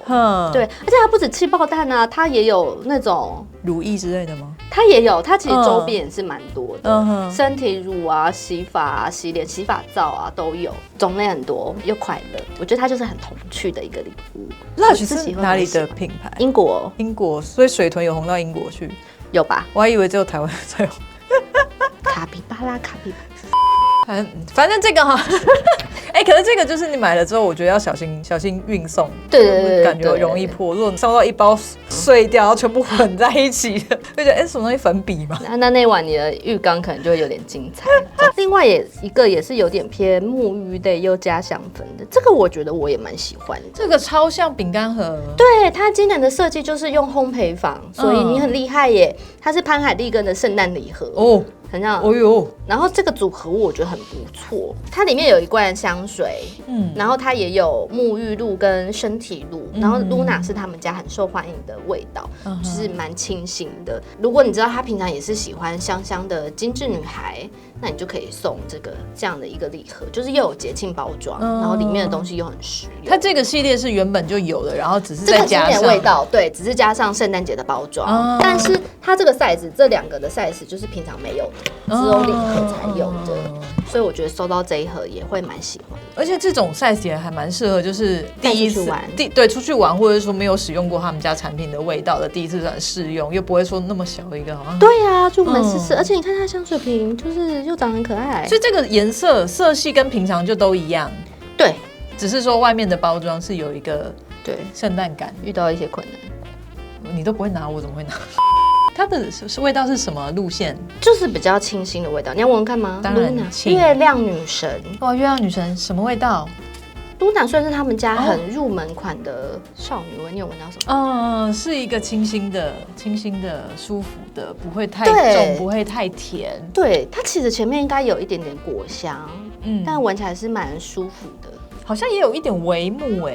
S2: 对，而且它不止气泡蛋啊，它也有那种
S1: 乳液之类的吗？
S2: 它也有，它其实周边也是蛮多的，身体乳啊、洗发啊、洗脸、洗发皂啊都有，种类很多又快乐。我觉得它就是很童趣的一个礼物。
S1: Lush是哪里的品牌？
S2: 英国，
S1: 所以水豚有红到英国去？
S2: 有吧？
S1: 我还以为只有台湾才有。
S2: 卡皮巴拉。
S1: 反正这个哈，可是这个就是你买了之后，我觉得要小心运送，
S2: 对，
S1: 感觉容易破。如果烧到一包碎掉，然后全部混在一起的，就觉得什么东西粉笔嘛？
S2: 那碗你的浴缸可能就会有点精彩。另外一个也是有点偏沐浴类又加香氛的，这个我觉得我也蛮喜欢的。
S1: 这个超像饼干盒，
S2: 对，它今年的设计就是用烘焙坊，所以你很厉害耶。它是潘海利根的圣诞礼盒哦。很像，哦呦，然后这个组合我觉得很不错，它里面有一罐香水，然后它也有沐浴露跟身体露，然后 Luna 是他们家很受欢迎的味道，就是蛮清新的。如果你知道她平常也是喜欢香香的精致女孩，那你就可以送这样的一个礼盒，就是又有节庆包装，然后里面的东西又很实用。
S1: 它这个系列是原本就有的，然后只是再加上
S2: 这个经典味道，对，只是加上圣诞节的包装，但是它这个 size 这两个的 size 就是平常没有的。只有礼盒才有的，所以我觉得收到这一盒也会蛮喜欢的。
S1: 而且这种 size 也还蛮适合，就是第一次出去玩，或者说没有使用过他们家产品的味道的第一次试用，又不会说那么小的一个，好像
S2: 对啊，入门试试。而且你看它香水瓶，就是又长得很可爱，
S1: 所以这个颜色系跟平常就都一样，
S2: 对，
S1: 只是说外面的包装是有一个
S2: 对
S1: 圣诞感。
S2: 遇到一些困难，
S1: 你都不会拿，我怎么会拿？它的味道是什么路线？
S2: 就是比较清新的味道，你要闻闻看吗？
S1: 当然，
S2: 月亮女神。
S1: 哇，月亮女神什么味道
S2: ？Luna 算是他们家很入门款的少女味，你有闻到什么？
S1: 是一个清新的、舒服的，不会太重，不会太甜。
S2: 对，它其实前面应该有一点点果香，但闻起来是蛮舒服的。
S1: 好像也有一点微木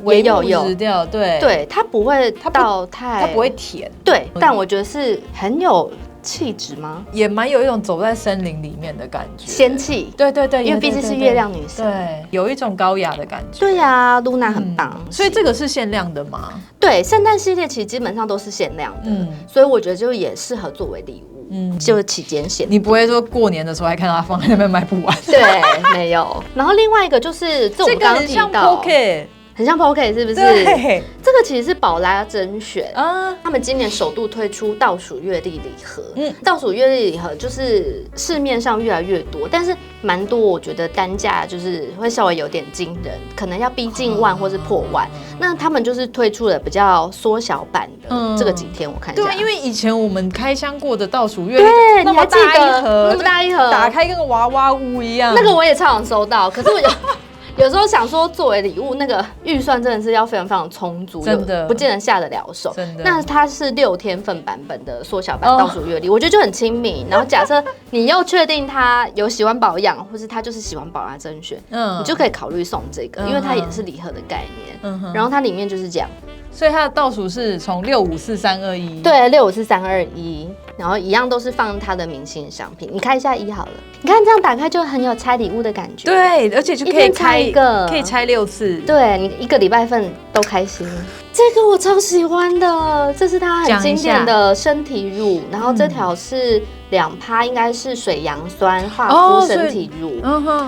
S2: 也有
S1: 质调，
S2: 对，它不会到太，
S1: 它不会甜，
S2: 对，但我觉得是很有气质吗？
S1: 也蛮有一种走在森林里面的感觉，
S2: 仙气，
S1: 对，
S2: 因为毕竟是月亮女神，
S1: 对，有一种高雅的感觉。
S2: 对呀，Luna 很棒，
S1: 所以这个是限量的吗？
S2: 对，圣诞系列其实基本上都是限量的，所以我觉得就也适合作为礼物，就是期间限。
S1: 你不会说过年的时候还看到它放在那边卖不完？
S2: 对，没有。然后另外一个就是这我刚刚提到。很像 Pocket 是不是？
S1: 对，
S2: 这个其实是宝拉甄选啊，他们今年首度推出倒数月历礼盒。倒数月历礼盒就是市面上越来越多，但是蛮多我觉得单价就是会稍微有点惊人，可能要逼近万或是破万。那他们就是推出了比较缩小版的，这个几天我看一下。
S1: 对，因为以前我们开箱过的倒数月历，
S2: 对，
S1: 那么大一盒，
S2: 那么大一盒，
S1: 打开跟个娃娃屋一样。
S2: 那个我也超想收到，可是我有时候想说，作为礼物，那个预算真的是要非常非常充足，
S1: 真的
S2: 不见得下得了手。
S1: 真的，
S2: 那它是6天份版本的缩小版倒数月历，我觉得就很亲民。然后假设你又确定他有喜欢保养，或是他就是喜欢宝拉甄选，你就可以考虑送这个，因为它也是礼盒的概念。然后它里面就是这样。
S1: 所以它的倒数是从654-321，
S2: 对，65321，然后一样都是放它的明星商品。你看一下1好了，你看这样打开就很有拆礼物的感觉。
S1: 对，而且就可以
S2: 拆一个，
S1: 可以拆6次。
S2: 对，你1个礼拜份都开心。这个我超喜欢的，这是它很经典的身体乳，然后这条是2%，应该是水杨酸化肤身体乳，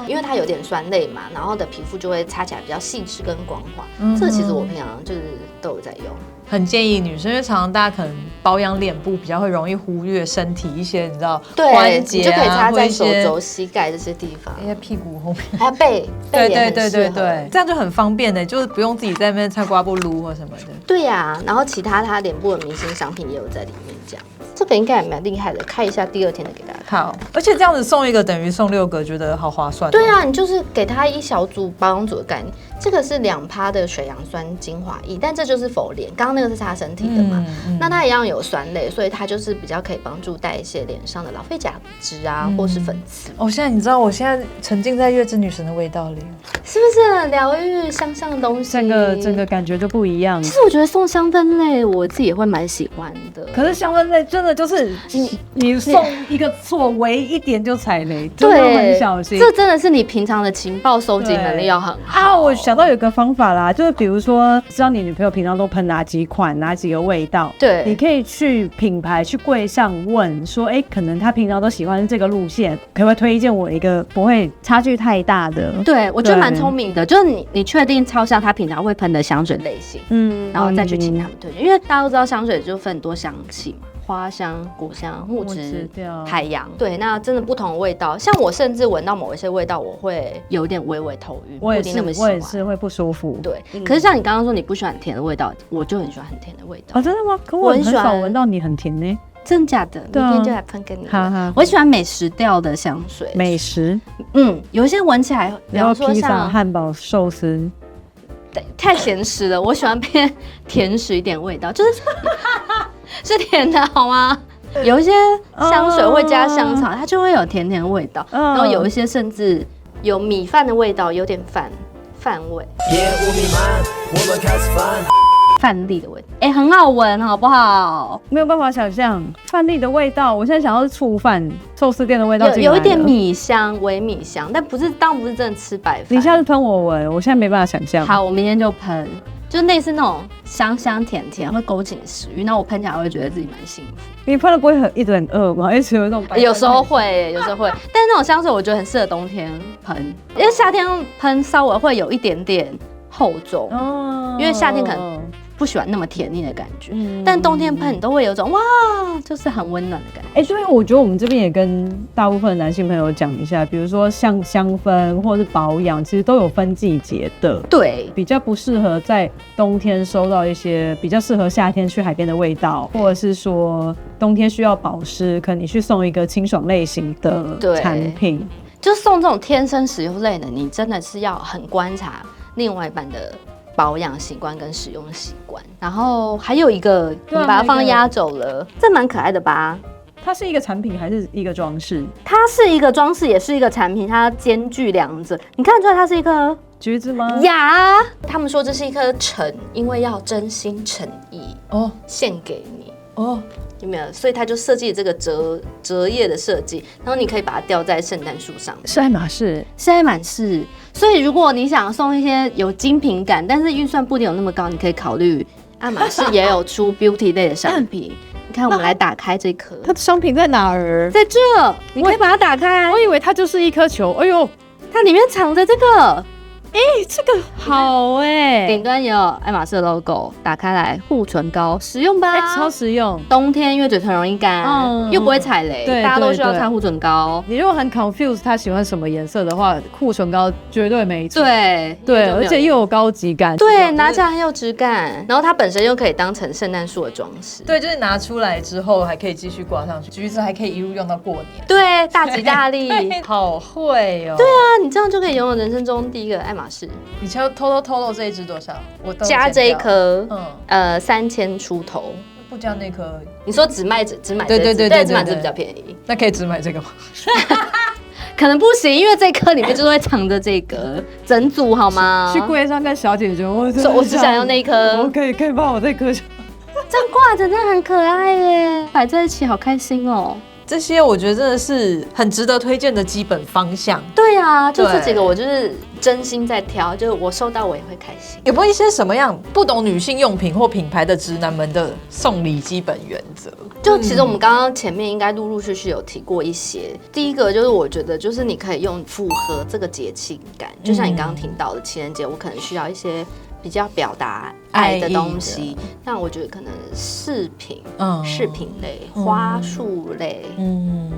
S2: 因为它有点酸类嘛，然后的皮肤就会擦起来比较细致跟光滑。这个其实我平常就是都有在用。
S1: 很建议女生，因为常常大家可能保养脸部比较会容易忽略身体一些，你知道关节啊，
S2: 就可以擦在手肘、膝盖这些地方，
S1: 一些屁股后面，
S2: 还有背也很适合，
S1: 对，这样就很方便的，就是不用自己在那边擦刮布撸或什么的。
S2: 对呀，然后其他它脸部的明星商品也有在里面这样。这个应该也蛮厉害的，看一下第2天的给大家看。
S1: 好，而且这样子送1个等于送6个，觉得好划算。
S2: 对啊，你就是给他一小组保养组的概念。这个是2%的水杨酸精华液，但这就是否脸，刚刚那个是擦身体的嘛，那它一样有酸类，所以它就是比较可以帮助代谢脸上的老废角质啊，或是粉刺。
S1: 现在你知道我现在沉浸在月之女神的味道里，
S2: 是不是很疗愈香香的东西？
S3: 整个感觉就不一样。
S2: 其实我觉得送香氛类，我自己也会蛮喜欢的。
S3: 可是香氛类真的就是你送一个错，微一点就踩雷，真的很小心。
S2: 这真的是你平常的情报收集能力要很好
S3: 啊！我想到有个方法啦，就是比如说，知道你女朋友平常都喷哪几款、哪几个味道，
S2: 对，
S3: 你可以去品牌去柜上问说，可能她平常都喜欢这个路线，可不可以推荐我一个不会差距太大的？
S2: 对，我觉得蛮聪明的，就是你确定超像她平常会喷的香水类型，然后再去请他们推荐，因为大家都知道香水就分很多香气嘛。花香、果香、木质
S3: 调、
S2: 海洋。对，那真的不同的味道。像我甚至闻到某一些味道，我会有点微微头晕，不一定那么喜欢。
S3: 我也是会不舒服。
S2: 对，可是像你刚刚说你不喜欢甜的味道，我就很喜欢很甜的味道。
S3: 哦，真的吗？可我很少闻到你很甜呢。
S2: 真假的？明天就来喷给你。我喜欢美食调的香水。
S3: 美食，
S2: 有一些闻起来，比方说
S3: 披萨、汉堡、寿司，
S2: 太咸食了。我喜欢偏甜食一点味道，就是是甜的好吗？有一些香水会加香草，它就会有甜甜的味道。然后有一些甚至有米饭的味道，有点饭味。饭粒的味道，很好闻，好不好？
S3: 没有办法想象饭粒的味道。我现在想要是醋饭、寿司店的味道，
S2: 有一点米香，微米香，但当然不是真的吃白饭。
S3: 你下次喷我闻，我现在没办法想象。
S2: 好，我明天就喷，就类似那种香香甜甜，会勾起你食欲。那我喷起来会觉得自己蛮幸福。
S3: 你喷了不会一直很饿吗？一直有那种
S2: 有时候会，但是那种香水我觉得很适合冬天喷，因为夏天喷稍微会有一点点厚重，因为夏天可能不喜欢那么甜腻的感觉，但冬天喷你都会有种哇，就是很温暖的感觉。
S3: 所以我觉得我们这边也跟大部分的男性朋友讲一下，比如说像香氛或是保养，其实都有分季节的。
S2: 对，
S3: 比较不适合在冬天收到一些比较适合夏天去海边的味道，或者是说冬天需要保湿，可能你去送一个清爽类型的产品。
S2: 就送这种天生使用类的，你真的是要很观察另外一半的保养习惯跟使用习惯。然后还有一个，我们把它放压轴了，这蛮可爱的吧？
S3: 它是一个产品还是一个装饰？
S2: 它是一个装饰，也是一个产品，它兼具两者。你看得出来它是一颗
S3: 橘子吗？
S2: 呀，他们说这是一颗诚，因为要真心诚意献给你有没有？所以他就设计这个折页的设计，然后你可以把它吊在圣诞树上。
S3: 是爱马仕，
S2: 是爱马仕。所以如果你想送一些有精品感，但是预算不一定有那么高，你可以考虑爱马仕也有出 beauty 类的商品。你看，我们来打开这颗，
S3: 它的商品在哪儿？
S2: 在这，你可以把它打开。
S3: 我以为它就是一颗球，哎呦，
S2: 它里面藏着这个。
S3: 这个好
S2: 顶端也有爱马仕的 logo， 打开来护唇膏，实用吧？
S3: 超实用。
S2: 冬天因为嘴唇容易干，又不会踩雷，大家都需要擦护唇膏。
S3: 你如果很 confused 他喜欢什么颜色的话，护唇膏绝对没错。
S2: 对，
S3: 而且又有高级感，
S2: 对，拿起来很有质感。然后它本身又可以当成圣诞树的装饰。
S1: 对，就是拿出来之后还可以继续挂上去，橘子还可以一路用到过年。
S2: 对，大吉大利，
S1: 好会哦。
S2: 对啊，你这样就可以拥有人生中第一个爱马仕。
S1: 你偷透这一支多少？我都
S2: 加这一颗，3000出头。
S1: 不加那颗，
S2: 你说只买这支，
S1: 对，
S2: 只买这比较便宜。
S1: 那可以只买这个吗？
S2: 可能不行，因为这颗里面就是会藏着这个整组，好吗？
S3: 去柜上跟小姐姐，我
S2: 只想要那一颗。
S3: 我可以帮我这颗。
S2: 这样挂着真的很可爱耶，摆在一起好开心哦。
S1: 这些我觉得真的是很值得推荐的基本方向。
S2: 对啊，就这几个我就是真心在挑，就是我收到我也会开心。
S1: 有没有一些什么样不懂女性用品或品牌的直男们的送礼基本原则？
S2: 就其实我们刚刚前面应该陆陆续续有提过一些。第一个就是我觉得就是你可以用符合这个节气感，就像你刚刚听到的情人节，我可能需要一些比较表达爱的东西，那我觉得可能饰品类、花束类，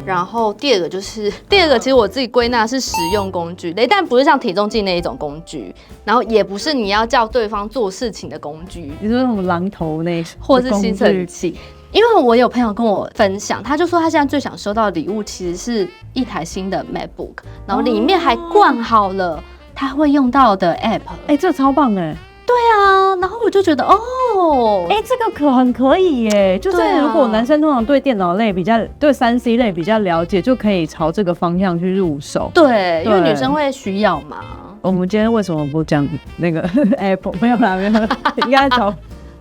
S2: 然后第二个其实我自己归纳是实用工具类，但不是像体重计那一种工具，然后也不是你要叫对方做事情的工具，
S3: 你说那种榔头那，
S2: 或是吸尘器。因为我有朋友跟我分享，他就说他现在最想收到的礼物其实是一台新的 MacBook， 然后里面还灌好了他会用到的 App，
S3: 这超棒哎。
S2: 对啊，然后我就觉得
S3: 这个很可以耶，就是如果男生通常对电脑类对3C 类比较了解，就可以朝这个方向去入手。
S2: 对，因为女生会需要嘛。
S3: 我们今天为什么不讲那个 Apple？ 没有啦，应该找。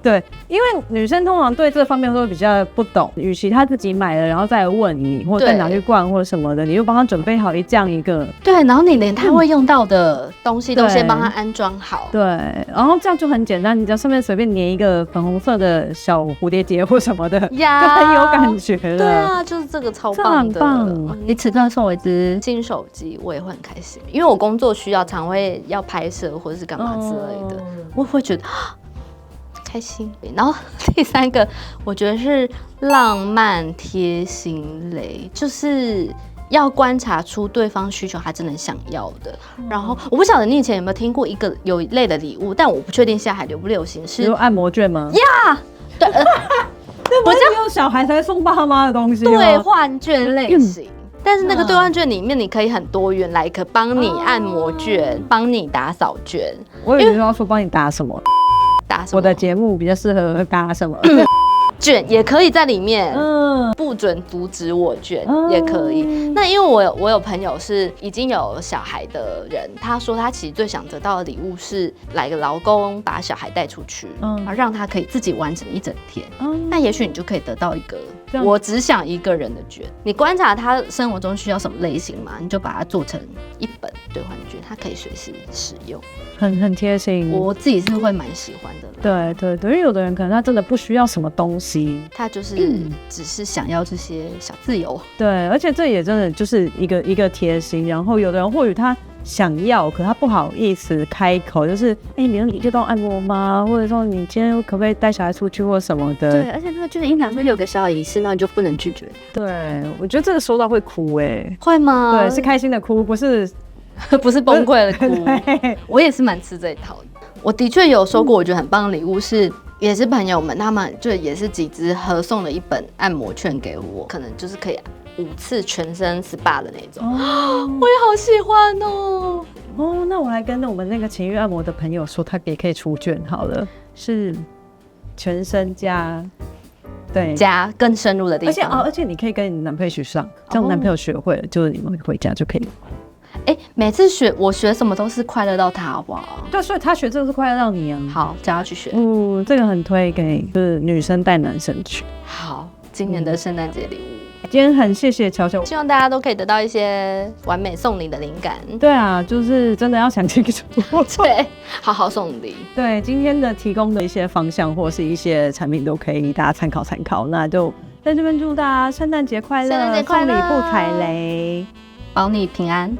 S3: 对，因为女生通常对这方面都比较不懂，与其她自己买了然后再问你，或者再拿去灌或者什么的，你就帮她准备好这样一个。
S2: 对，然后你连她会用到的东西都先帮她安装好。
S3: 对，然后这样就很简单，你只要上面随便粘一个粉红色的小蝴蝶结或什么的，就很有感觉了。对
S2: 啊，就是这个超棒的，
S3: 这很棒。
S2: 你此刻送我一支新手机，我也会很开心，因为我工作需要，常会要拍摄或者是干嘛之类的，我会觉得。开心。然后第3个，我觉得是浪漫贴心类，就是要观察出对方需求，他真的想要的。然后我不晓得你以前有没有听过有一类的礼物，但我不确定现在还流不流行，是
S3: 有按摩券吗？
S2: 呀，对，
S3: 那不是只有小孩才送爸妈的东西吗？
S2: 兑换券类型。但是那个兑换券里面，你可以很多元，来可帮你按摩券，帮你打扫券。
S3: 我以为要说帮你打什么，
S2: 打什么？
S3: 我的节目比较适合打什么
S2: 券也可以在里面，不准阻止我券也可以。那因为我有朋友是已经有小孩的人，他说他其实最想得到的礼物是来个老公把小孩带出去，让他可以自己完整一整天。那也许你就可以得到一个我只想一个人的券。你观察他生活中需要什么类型嘛，你就把它做成一本兑换券，他可以随时使用，
S3: 很贴心。
S2: 我自己是会蛮喜欢的。
S3: 对，因为有的人可能他真的不需要什么东西，
S2: 他就是只是想要这些小自由。
S3: 对，而且这也真的就是一个贴心。然后有的人或许他想要，可他不好意思开口，就是你能理解到按摩吗？或者说你今天可不可以带小孩出去或什么的？
S2: 对，而且那个就是一两岁有个小仪式，那你就不能拒绝他。
S3: 对，我觉得这个收到会哭
S2: 会吗？
S3: 对，是开心的哭，不是
S2: 不是崩溃的哭。我也是蛮吃这一套的。我的确有收过我觉得很棒的礼物是。也是朋友们，他们就也是几支合送了一本按摩券给我，可能就是可以5次全身 SPA 的那种。我也好喜欢哦。
S3: 那我来跟我们那个情欲按摩的朋友说，他也可以出券好了，是全身加
S2: 更深入的地方。
S3: 而且你可以跟你男朋友一起上，这样男朋友学会了，就是你们回家就可以。
S2: 每次我学什么都是快乐到他，好不好？
S3: 对，所以他学这个是快乐到你啊。
S2: 好，叫他去学。
S3: 这个很推给就是女生带男生去。
S2: 好，今年的圣诞节礼物。
S3: 今天很谢谢乔乔，
S2: 希望大家都可以得到一些完美送礼的灵感。
S3: 对啊，就是真的要想清楚，
S2: 对，好好送礼。
S3: 对，今天的提供的一些方向或是一些产品都可以大家参考。那就在这边祝大家圣诞节快乐，
S2: 圣诞节快乐，
S3: 送礼不踩雷，
S2: 保你平安。